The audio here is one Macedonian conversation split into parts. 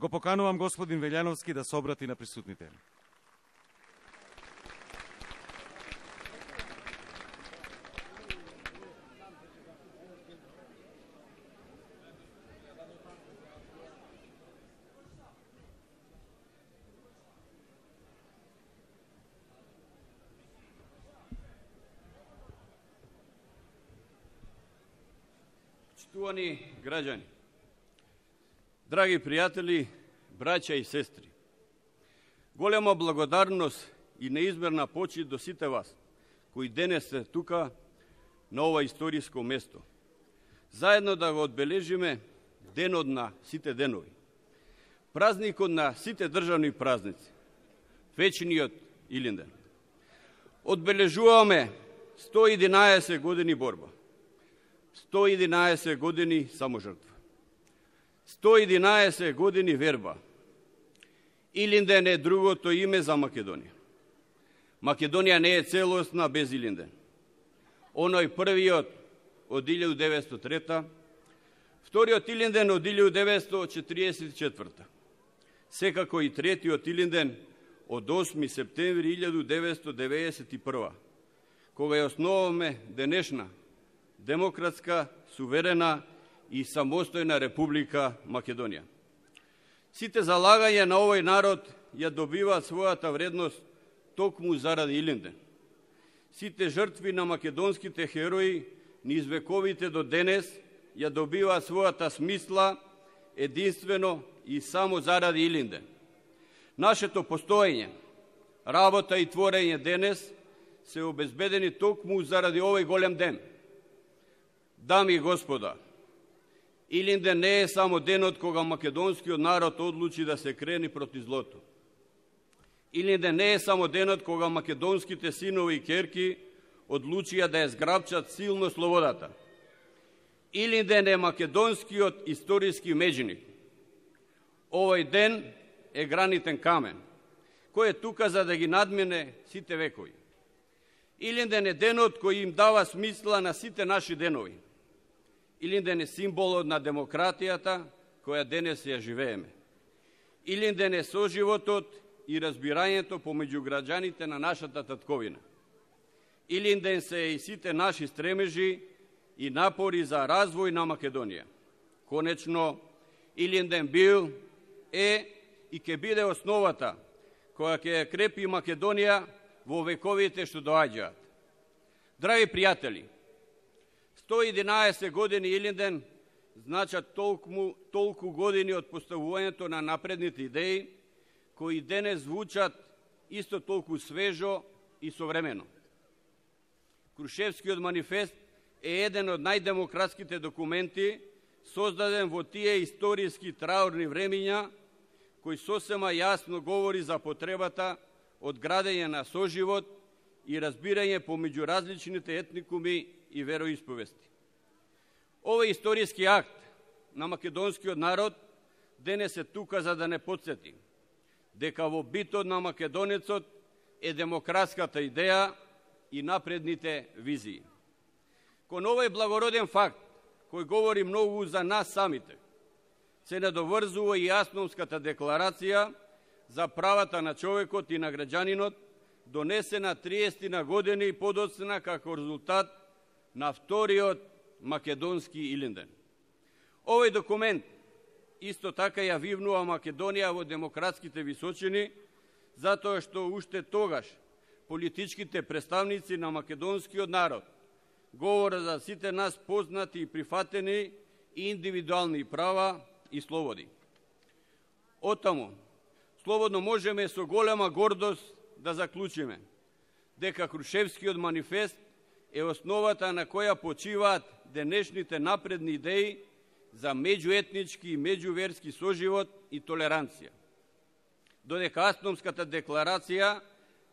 Го поканувам господин Велјановски да се обрати на присутните. Почитувани граѓани, драги пријатели, браќа и сестри, голема благодарност и неизмерна почит до сите вас, кои денес сте тука на ова историско место. Заедно да го одбележиме денот на сите денови, празникот на сите државни празници, вечниот Илинден. Одбележуваме 111 години борба, 111 години саможртва, 111 години верба. Илинден е другото име за Македонија. Македонија не е целосна без Илинден. Оној првиот од 1903, вториот Илинден од 1944, секако и третиот Илинден од 8 септември 1991, кога ја основавме денешна демократска, суверена и самостојна Република Македонија. Сите залагања на овој народ ја добиваат својата вредност токму заради Илинден. Сите жртви на македонските херои низ вековите до денес ја добиваат својата смисла единствено и само заради Илинден. Нашето постоење, работа и творење денес се обезбедени токму заради овој голем ден. Дами и господа, Илинден не е само денот кога македонскиот народ одлучи да се крени против злото. Илинден не е само денот кога македонските синови и керки одлучија да ја зграбчат силно слободата. Илинден е македонскиот историски меѓеник. Овој ден е гранитен камен, кој е тука за да ги надмине сите векови. Илинден е денот кој им дава смисла на сите наши денови. Илинден е символот на демократијата која денес ја живееме. Илинден е соживотот и разбирањето помеѓу граѓаните на нашата татковина. Илинден се и сите наши стремежи и напори за развој на Македонија. Конечно, Илинден бил, е и ќе биде основата која ќе ја крепи Македонија во вековите што доаѓаат. Драги пријатели, 111 години Илинден значат толку години од поставувањето на напредните идеи, кои денес звучат исто толку свежо и современо. Крушевскиот манифест е еден од најдемократските документи создаден во тие историски траурни времиња, кој сосема јасно говори за потребата од градење на соживот и разбирање помеѓу различните етникуми и вероисповести. Овој историски акт на македонскиот народ денес е тука за да не потсети дека во битот на македонецот е демократската идеја и напредните визии. Кон овој благороден факт, кој говори многу за нас самите, се надоврзува и Јасновската декларација за правата на човекот и на граѓанинот, донесена 30 на години подоцна како резултат на вториот македонски Илинден. Овој документ исто така ја вивнува Македонија во демократските височини, затоа што уште тогаш политичките представници на македонскиот народ говорат за сите нас познати и прифатени индивидуални права и слободи. Оттаму, слободно можеме со голема гордост да заклучиме дека Крушевскиот манифест е основата на која почиваат денешните напредни идеи за меѓуетнички и меѓуверски соживот и толеранција. Додека Јасновската декларација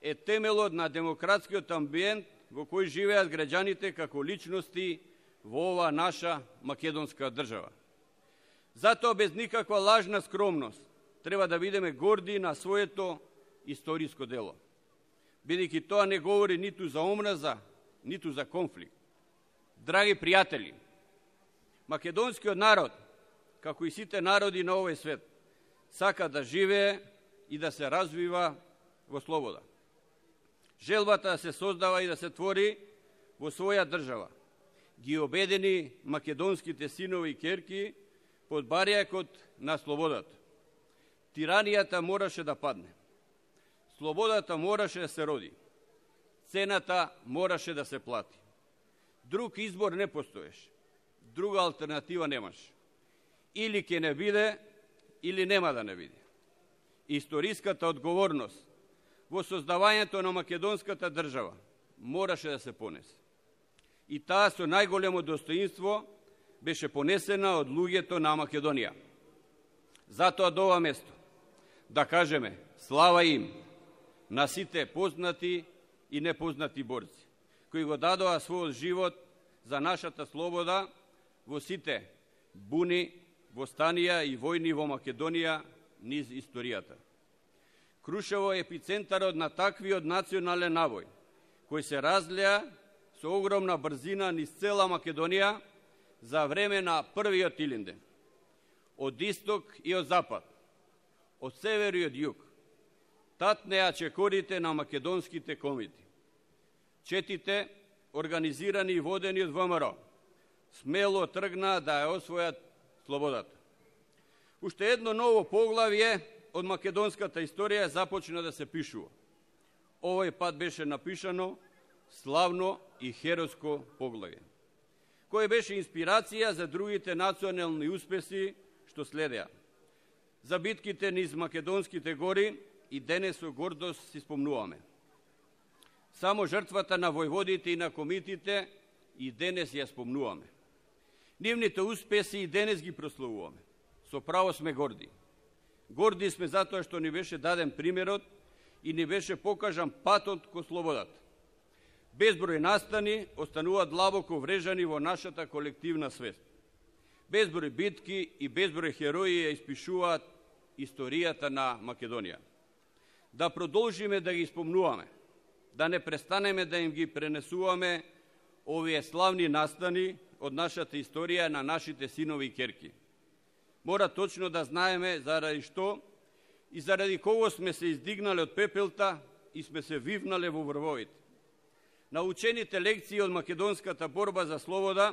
е темелот на демократскиот амбиент во кој живеат граѓаните како личности во ова наша македонска држава. Затоа без никаква лажна скромност треба да бидеме горди на своето историско дело, бидејќи тоа не говори ниту за омраза, ниту за конфликт. Драги пријатели, македонскиот народ, како и сите народи на овој свет, сака да живее и да се развива во слобода. Желбата да се создава и да се твори во своја држава ги обедени македонските синови и керки под барјакот на слободата. Тиранијата мораше да падне. Слободата мораше да се роди. Цената мораше да се плати. Друг избор не постоеше. Друга алтернатива немаше. Или ќе не биде, или нема да не биде. Историската одговорност во создавањето на македонската држава мораше да се понесе. И таа со најголемо достоинство беше понесена од луѓето на Македонија. Затоа до ова место да кажеме слава им на сите познати и непознати борци, кои го дадоа својот живот за нашата слобода во сите буни, востанија и војни во Македонија низ историјата. Крушево е епицентарот на таквиот национален навој, кој се разлеа со огромна брзина низ цела Македонија за време на првиот Илинден. Од исток и од запад, од север и од југ, татнеа чекорите на македонските комити. Четите, организирани и водени од ВМРО, смело тргнаа да ја освојат слободата. Уште едно ново поглавје од македонската историја започна да се пишува. Овој пат беше напишано славно и хероско поглавје, кој беше инспирација за другите национални успеси што следеа. За битките низ македонските гори и денес со гордост си спомнуваме. Само жртвата на војводите и на комитите и денес ја спомнуваме. Нивните успеси и денес ги прославуваме. Со право сме горди. Горди сме затоа што ни беше даден примерот и ни беше покажан патот ко слободата. Безброј настани остануваат длабоко врежани во нашата колективна свест. Безброј битки и безброј херои ја испишуваат историјата на Македонија. Да продолжиме да ги спомнуваме, да не престанеме да им ги пренесуваме овие славни настани од нашата историја на нашите синови и керки. Мора точно да знаеме заради што и заради кого сме се издигнале од пепелта и сме се вивнале во врвовите. Научените лекции од македонската борба за слобода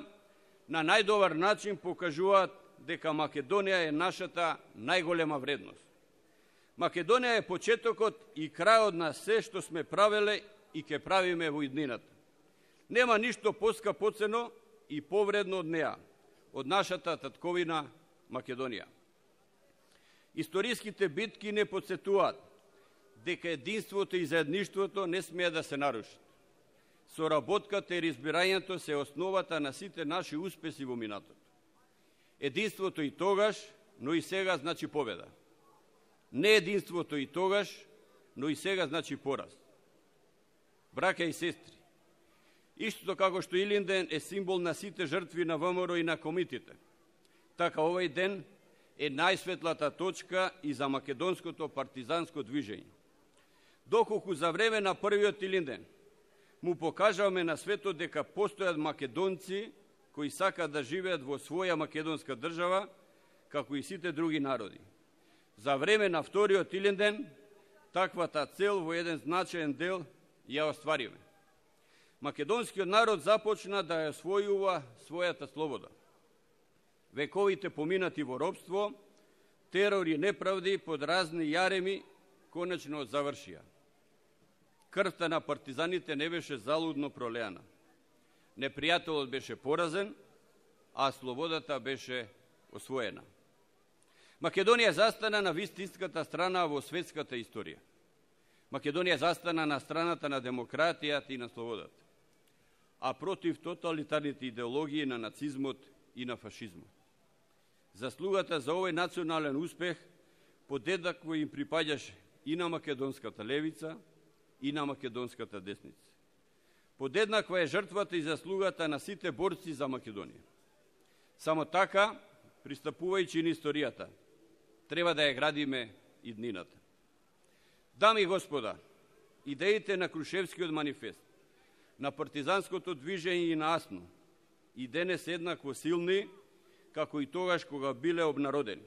на најдобар начин покажуваат дека Македонија е нашата најголема вредност. Македонија е почетокот и крајот на се што сме правеле и ќе правиме во иднината. Нема ништо поскапоцено и повредно од неа, од нашата татковина Македонија. Историските битки не подсетуваат дека единството и заедништвото не смеа да се нарушат. Соработката и разбирањето се основата на сите наши успеси во минатото. Единството и тогаш, но и сега значи победа. Не единството и тогаш, но и сега значи пораз. Браќа и сестри, исто како што Илинден е символ на сите жртви на ВМРО и на комитите, така овој ден е најсветлата точка и за македонското партизанско движење. Доколку за време на првиот Илинден му покажавме на светот дека постојат македонци кои сакаат да живеат во своја македонска држава, како и сите други народи. За време на вториот Илинден, таквата цел во еден значаен дел ја оствариме. Македонскиот народ започна да ја освојува својата слобода. Вековите поминати во робство, терор и неправди под разни јареми конечно завршија. Крвта на партизаните не беше залудно пролеана. Непријателот беше поразен, а слободата беше освоена. Македонија застана на вистинската страна во светската историја. Македонија застана на страната на демократијата и на слободата, а против тоталитарните идеологии на нацизмот и на фашизмот. Заслугата за овој национален успех подеднакво им припаѓаше и на македонската левица, и на македонската десница. Подеднаква е жртвата и заслугата на сите борци за Македонија. Само така, пристапувајќи на историјата, треба да ја градиме иднината. Дами и господа, идеите на Крушевскиот манифест, на партизанското движење и на АСНО и денес еднакво силни, како и тогаш кога биле обнародени.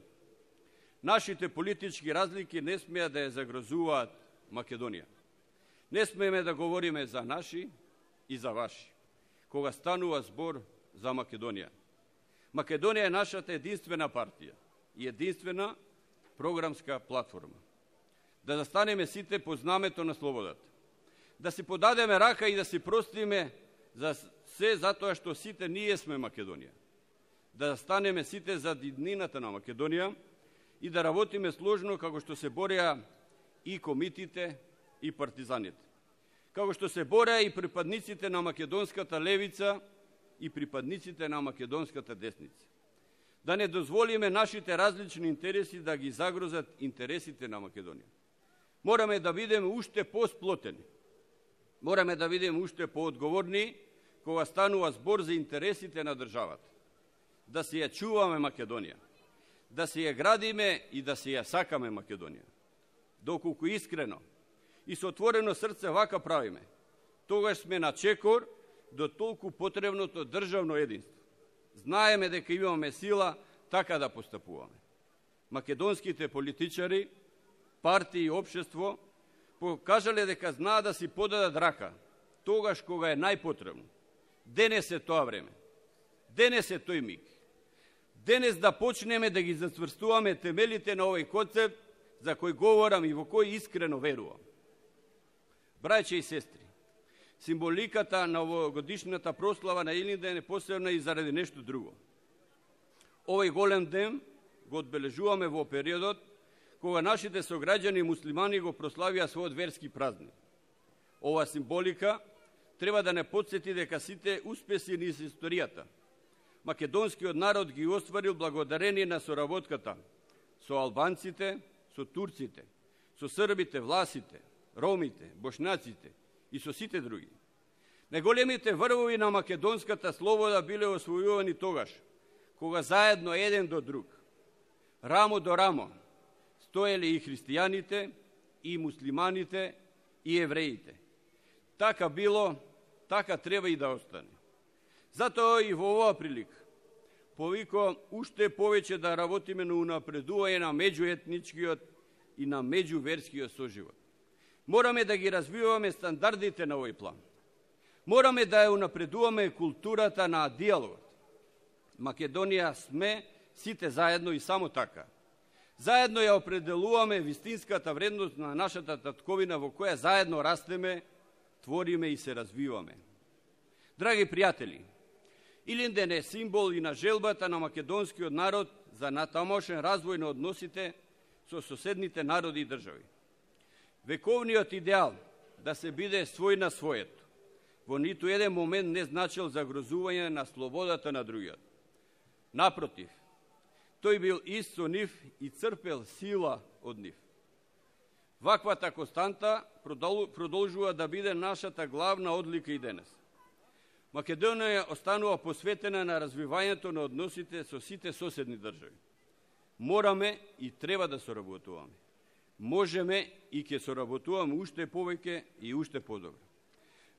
Нашите политички разлики не смеат да ја загрозуваат Македонија. Не смееме да говориме за наши и за ваши, кога станува збор за Македонија. Македонија е нашата единствена партија и единствена програмска платформа. Да застанеме сите по знамето на слободата. Да си подадеме рака и да си простиме за се затоа што сите ние сме Македонија. Да застанеме сите за иднината на Македонија и да работиме сложно како што се бореа и комитите и партизаните. Како што се бореа и припадниците на македонската левица и припадниците на македонската десница. Да не дозволиме нашите различни интереси да ги загрозат интересите на Македонија. Мораме да бидеме уште посплотени. Мораме да бидеме уште поодговорни кога станува збор за интересите на државата. Да си ја чуваме Македонија. Да си ја градиме и да си ја сакаме Македонија. Доколку искрено и со отворено срце вака правиме, тогаш сме на чекор до толку потребното државно единство. Знаеме дека имаме сила така да постапуваме. Македонските политичари, партии и општество покажале дека знаат да си подадат рака, тогаш кога е најпотребно. Денес е тоа време. Денес е тој миг. Денес да почнеме да ги зацврстуваме темелите на овој концепт за кој говорам и во кој искрено верувам. Браќа и сестри, символиката на овогодишната прослава на Илинден е посебна и заради нешто друго. Овој голем ден го одбележуваме во периодот кога нашите сограѓани муслимани го прославија својот верски празник. Ова символика треба да не потсети дека сите успеси низ историјата македонскиот народ ги остварил благодарение на соработката со албанците, со турците, со србите, власите, ромите, бошнаците и со сите други. Најголемите врвови на македонската слобода биле освојувани тогаш, кога заедно еден до друг, рамо до рамо, стоеле и христијаните, и муслиманите, и евреите. Така било, така треба и да остане. Затоа и во оваа прилика повикувам уште повеќе да работиме на унапредување на меѓуетничкиот и на меѓуверскиот соживот. Мораме да ги развиваме стандардите на овој план. Мораме да ја унапредуваме културата на диалогот. Македонија сме сите заедно и само така. Заедно ја определуваме вистинската вредност на нашата татковина во која заедно растеме, твориме и се развиваме. Драги пријатели, Илинден е символ и на желбата на македонскиот народ за натамошен развој на односите со соседните народи и држави. Вековниот идеал да се биде свој на своето во ниту еден момент не значил загрозување на слободата на другиот. Напротив, тој бил ист со нив и црпел сила од нив. Ваквата константа продолжува да биде нашата главна одлика и денес. Македонија останува посветена на развивањето на односите со сите соседни држави. Мораме и треба да соработуваме. Можеме и ќе соработуваме уште повеќе и уште подобро.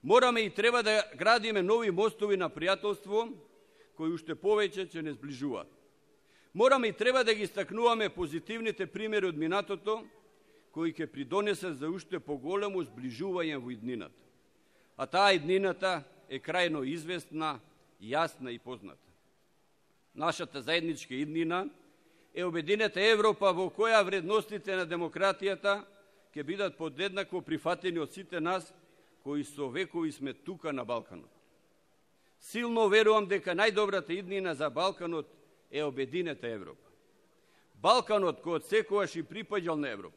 Мораме и треба да градиме нови мостови на пријателство кои уште повеќе ќе не зближуваат. Мораме и треба да ги истакнуваме позитивните примери од минатото кои ќе придонесат за уште поголемо зближување во иднината. А таа иднината е крајно известна, јасна и позната. Нашата заедничка иднина е обединета Европа во која вредностите на демократијата ќе бидат подеднакво прифатени од сите нас кои со векови сме тука на Балканот. Силно верувам дека најдобрата иднина за Балканот е обединета Европа. Балканот, кој од секогаш и припаѓал на Европа,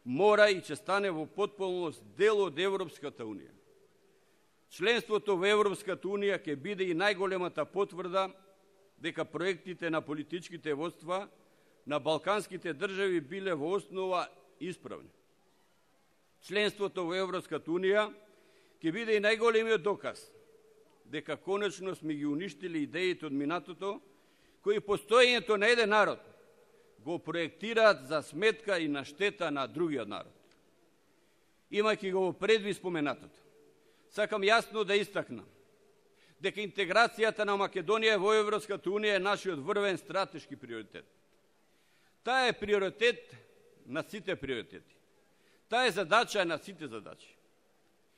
мора и ќе стане во потполност дел од Европската унија. Членството во Европската унија ќе биде и најголемата потврда дека проектите на политичките водства на балканските држави биле во основа исправни. Членството во Европската унија ќе биде и најголемиот доказ дека конечно сме ги уништили идеите од минатото кои постоењето на еден народ го проектираат за сметка и на штета на другиот народ. Имајќи го предвид споменатото, сакам јасно да истакнам дека интеграцијата на Македонија во Европската унија е нашиот врвен стратешки приоритет. Таа е приоритет на сите приоритети. Таа е задача на сите задачи.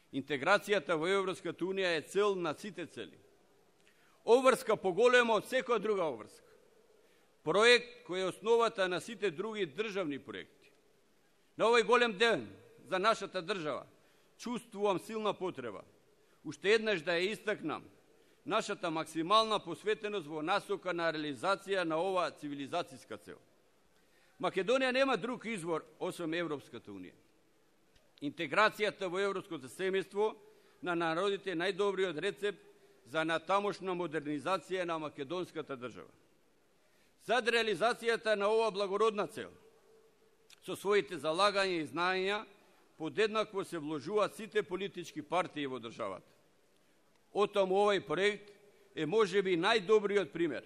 Интеграцијата во Европската Унија е цел на сите цели. Обврска поголема од секоја друга обврска. Проект кој е основата на сите други државни проекти. На овој голем ден за нашата држава чувствувам силна потреба уште еднаш да ја истакнам нашата максимална посветеност во насока на реализација на ова цивилизацијска цел. Македонија нема друг извор освен Европската Унија. Интеграцијата во европското семејство на народите е најдобриот рецепт за натамошна модернизација на македонската држава. Зад реализацијата на ова благородна цел, со своите залагања и знаења, подеднакво се вложуваат сите политички партии во државата. Отому овој проект е можеби најдобриот пример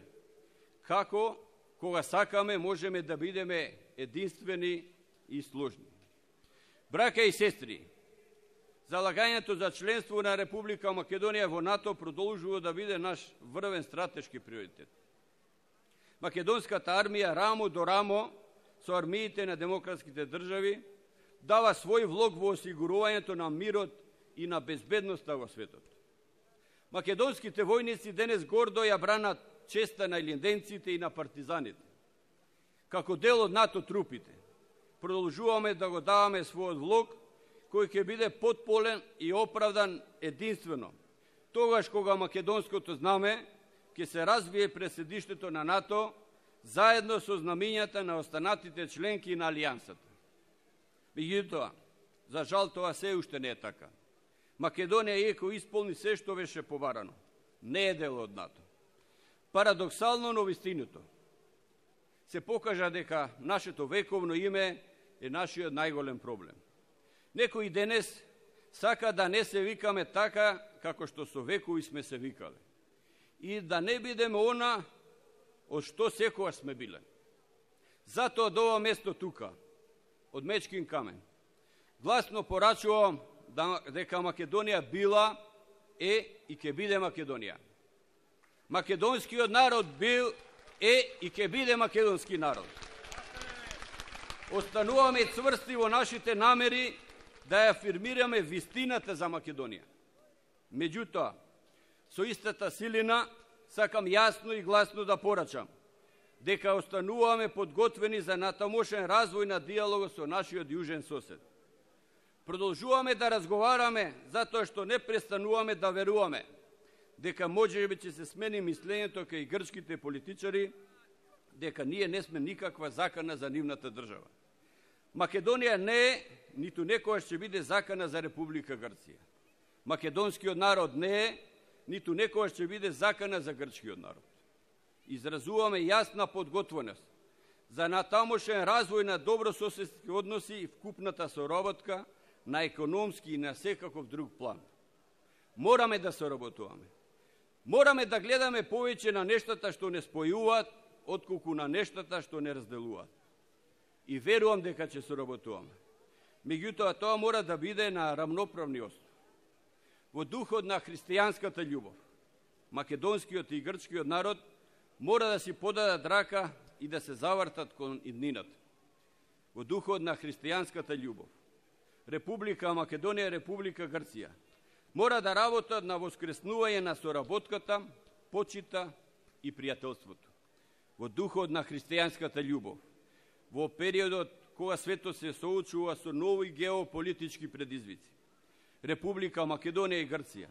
како, кога сакаме, можеме да бидеме единствени и сложни. Браќа и сестри, залагањето за членство на Република Македонија во НАТО продолжува да биде наш врвен стратешки приоритет. Македонската армија рамо до рамо со армиите на демократските држави дава свој влог во осигурувањето на мирот и на безбедноста во светот. Македонските војници денес гордо ја бранат честа на илинденците и на партизаните. Како дел од НАТО трупите, продолжуваме да го даваме својот влог, кој ќе биде потполен и оправдан единствено, тогаш кога македонското знаме ќе се развие пред седиштето на НАТО, заедно со знамињата на останатите членки на Алијансата. Меѓутоа, за жал тоа се уште не е така. Македонија иако исполни се што беше побарано, не е дел од НАТО. Парадоксално, но вистиното се покажа дека нашето вековно име е нашиот најголем проблем. Некои денес сака да не се викаме така како што со векови сме се викале и да не бидеме она од што секогаш сме биле. Затоа од ова место тука, од Мечкин камен, гласно порачувам дека Македонија била, е и ќе биде Македонија. Македонскиот народ бил, е и ќе биде македонски народ. Остануваме цврсти во нашите намери да ја афирмираме вистината за Македонија. Меѓутоа, со истата силина сакам јасно и гласно да порачам дека остануваме подготвени за натамошен развој на диалогот со нашиот јужен сосед. Продолжуваме да разговараме затоа што не престануваме да веруваме дека можеби ќе се смени мислењето кај грчките политичари дека ние не сме никаква закана за нивната држава. Македонија не е, ниту некојаш ќе биде закана за Република Грција. Македонскиот народ не е, ниту некојаш ќе биде закана за грчкиот народ. Изразуваме јасна подготвеност за натамошен развој на добрососедски односи и вкупната соработка на економски и на секаков друг план. Мораме да соработуваме. Мораме да гледаме повеќе на нештата што не спојуваат, отколку на нештата што не разделуваат. И верувам дека ќе соработуваме. Меѓутоа, тоа мора да биде на рамноправни основи. Во духот на христијанската љубов, македонскиот и грчкиот народ мора да си подадат рака и да се завртат кон иднината. Во духот на христијанската љубов, Република Македонија и Република Грција мора да работат на воскреснување на соработката, почита и пријателството. Во духот на христијанската љубов, во периодот кога светот се соочува со нови геополитички предизвици, Република Македонија и Грција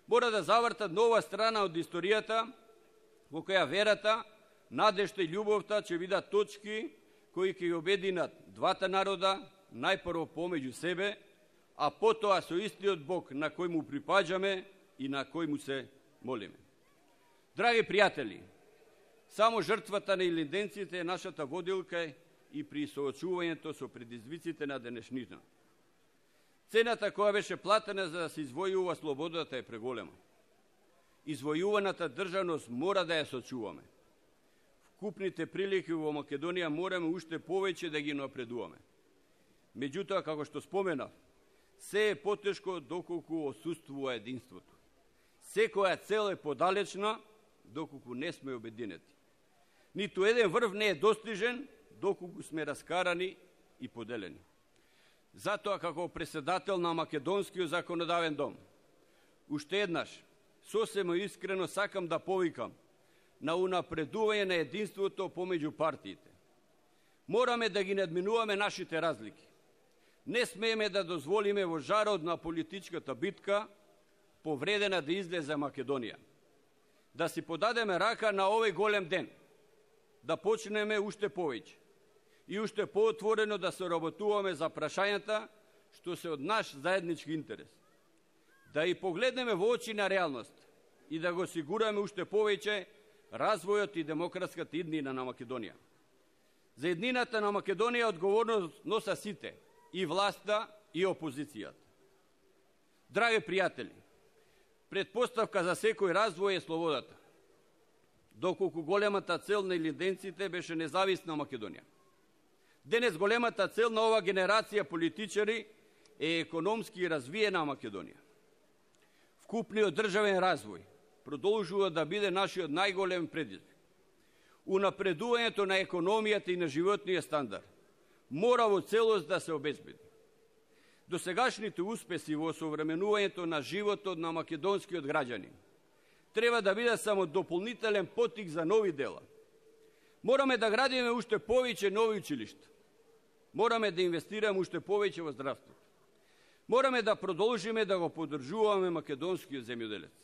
мора да завртат нова страна од историјата во која верата, надежта и љубовта ќе бидат точки кои ќе обединат двата народа, најпрво помеѓу себе, а потоа со истиот Бог на кој му припаѓаме и на кој му се молиме. Драги пријатели, само жртвата на илинденците е нашата водилка и при соочувањето со предизвиците на денешнина. Цената која беше платена за да се извојува слободата е преголема. Извојуваната државност мора да ја сочуваме. Вкупните прилики во Македонија мораме уште повеќе да ги напредуваме. Меѓутоа, како што споменав, се е потешко доколку отсуствува единството. Секоја цел е подалечна доколку не сме обединети. Ниту еден врв не е достижен доколку сме раскарани и поделени. Затоа, како председател на Македонскиот законодавен дом, уште еднаш, сосема искрено сакам да повикам на унапредување на единството помеѓу партиите. Мораме да ги надминуваме нашите разлики. Не смееме да дозволиме во жарот на политичката битка повредена да излезе Македонија. Да си подадеме рака на овој голем ден, да почнеме уште повеќе и уште поотворено да се работуваме за прашањата што се од наш заеднички интерес. Да и погледнеме во очи на реалност и да го осигураме уште повеќе развојот и демократската иднина на Македонија. За иднината на Македонија одговорност носа сите, и власта, и опозицијата. Драги пријатели, предпоставка за секој развој е слободата. Доколку големата цел на илинденците беше независна Македонија. Денес големата цел на ова генерација политичари е економски развиена Македонија. Вкупниот државен развој продолжува да биде нашиот најголем предизвик. Унапредувањето на економијата и на животниот стандард мора во целост да се обезбеди. Досегашните успеси во осовременувањето на животот на македонскиот граѓанин треба да бидат само дополнителен поттик за нови дела. Мораме да градиме уште повеќе нови училишта. Мораме да инвестираме уште повеќе во здравството. Мораме да продолжиме да го поддржуваме македонскиот земјоделец.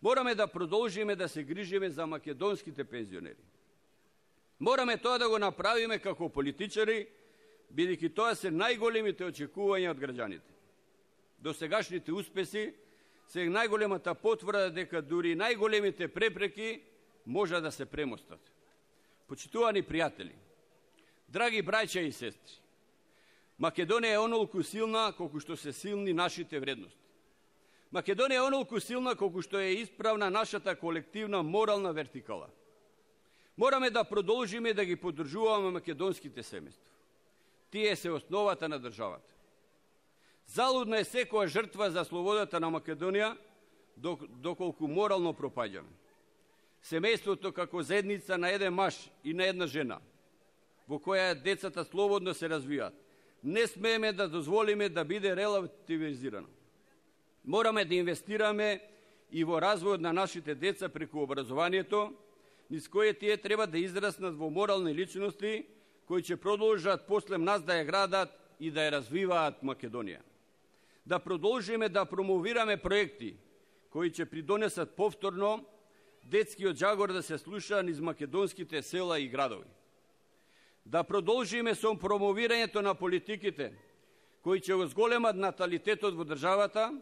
Мораме да продолжиме да се грижиме за македонските пензионери. Мораме тоа да го направиме како политичари, бидејќи тоа се најголемите очекувања од граѓаните. Досегашните успеси се најголемата потврда дека дури најголемите препреки може да се премостат. Почитувани пријатели, драги браќа и сестри, Македонија е онолку силна колку што се силни нашите вредности. Македонија е онолку силна колку што е исправна нашата колективна морална вертикала. Мораме да продолжиме да ги поддржуваме македонските семејства. Тие се основата на државата. Залудна е секоја жртва за слободата на Македонија, доколку морално пропаѓаме. Семејството како заедница на еден маж и на една жена, во која децата слободно се развијат, не смееме да дозволиме да биде релативизирано. Мораме да инвестираме и во развојот на нашите деца преку образованието, низ кое тие треба да израснат во морални личности, кои ќе продолжат после нас да ја градат и да ја развиваат Македонија. Да продолжиме да промовираме проекти кои ќе придонесат повторно детскиот джагор да се слуша низ македонските села и градови. Да продолжиме со промовирањето на политиките кои ќе го зголемат наталитетот во државата,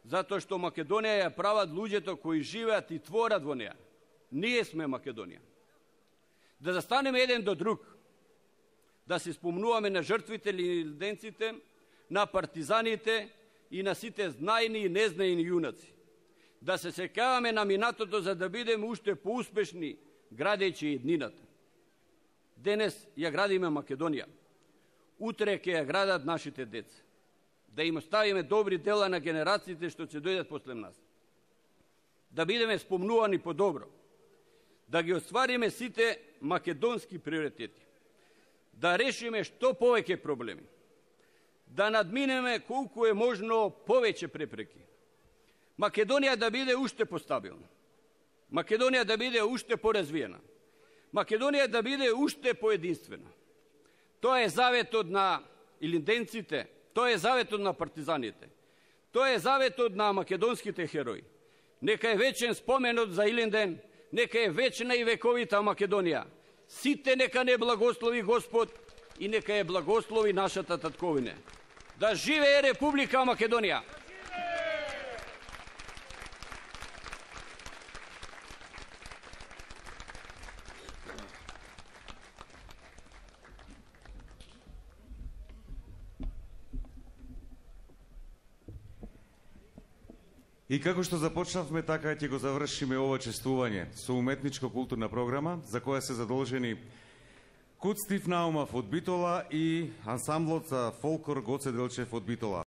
затоа што Македонија ја прават луѓето кои живеат и творат во неа. Ние сме Македонија. Да застанеме еден до друг, да се спомнуваме на жртвите илинденците, на партизаните и на сите знајни и незнајни јунаци. Да се сеќаваме на минатото за да бидеме уште поуспешни градејќи еднината. Денес ја градиме Македонија. Утре ќе ја градат нашите деца. Да им оставиме добри дела на генерациите што ќе дојдат после нас. Да бидеме спомнувани по добро. Да ги оствариме сите македонски приоритети. Да решиме што повеќе проблеми. Да надминеме колку е можно повеќе препреки. Македонија да биде уште постабилна. Македонија да биде уште поразвиена. Македонија да биде уште поединствена. Тоа е заветот на илинденците, тоа е заветот на партизаните. Тоа е заветот на македонските херои. Нека е вечен споменот за Илинден, нека е вечна и вековита Македонија. Сите нека не благослови Господ и нека е благослови нашата татковина. Да живее Република Македонија! И како што започнавме, така ќе го завршиме ова честување со уметничко-културна програма, за која се задолжени Куцтив Наумов од Битола и ансамблот за фолклор Гоце Делчев од Битола.